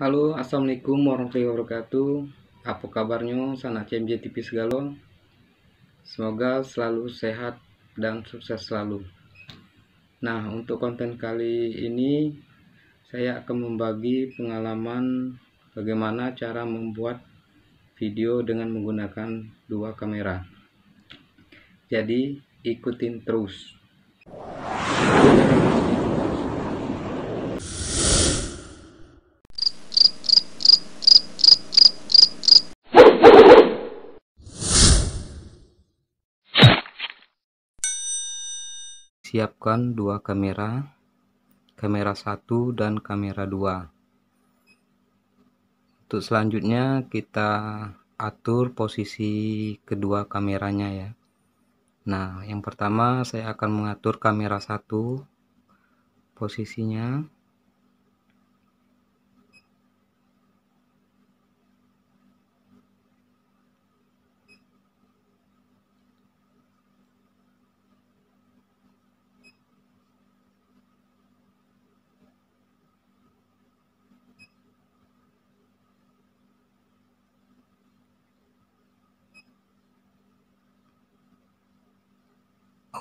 Halo, assalamualaikum warahmatullahi wabarakatuh. Apa kabarnya, sanak CMJ TV segala? Semoga selalu sehat dan sukses selalu. Nah, untuk konten kali ini saya akan membagi pengalaman bagaimana cara membuat video dengan menggunakan dua kamera. Jadi, ikutin terus. Siapkan dua kamera, kamera 1 dan kamera 2. Untuk selanjutnya kita atur posisi kedua kameranya ya. Nah, yang pertama saya akan mengatur kamera 1 posisinya.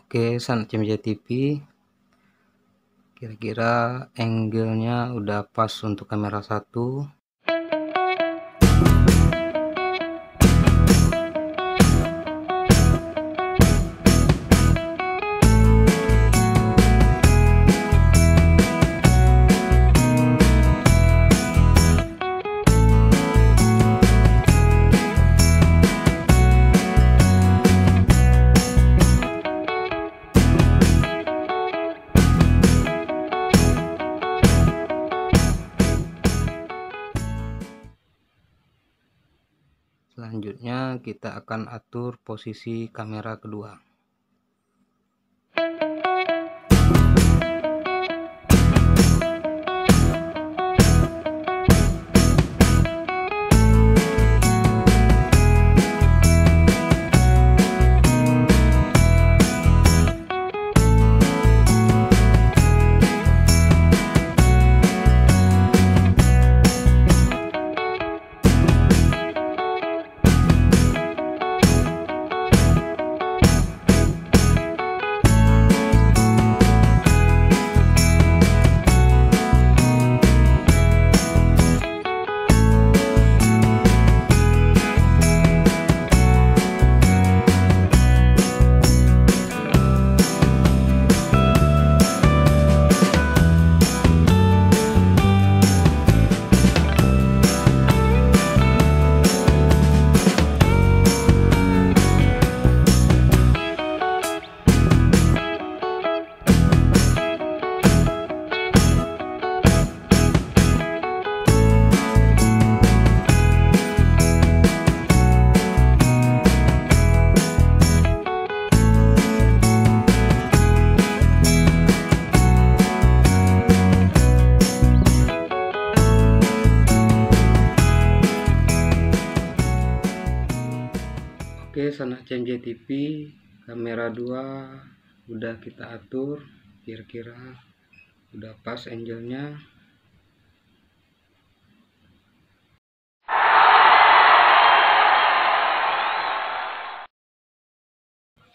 Oke, sanak CMJ TV, kira-kira angle-nya udah pas untuk kamera 1. Selanjutnya kita akan atur posisi kamera kedua. Oke, sanak CMJ TV, kamera 2 udah kita atur, kira-kira udah pas angle-nya.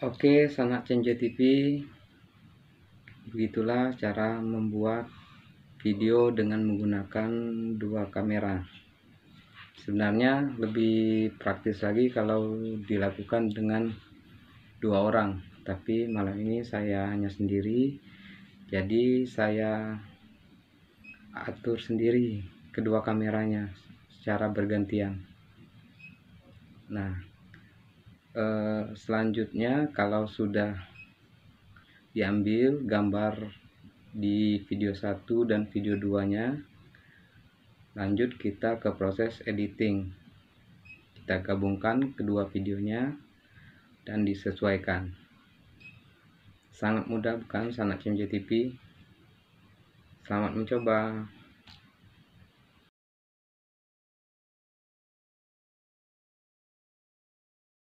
Oke, sanak CMJ TV, begitulah cara membuat video dengan menggunakan dua kamera. Sebenarnya lebih praktis lagi kalau dilakukan dengan dua orang, tapi malam ini saya hanya sendiri, jadi saya atur sendiri kedua kameranya secara bergantian. Nah, selanjutnya kalau sudah diambil gambar di video 1 dan video 2-nya, lanjut kita ke proses editing. Kita gabungkan kedua videonya dan disesuaikan. Sangat mudah bukan, sanak CMJ TV? Selamat mencoba.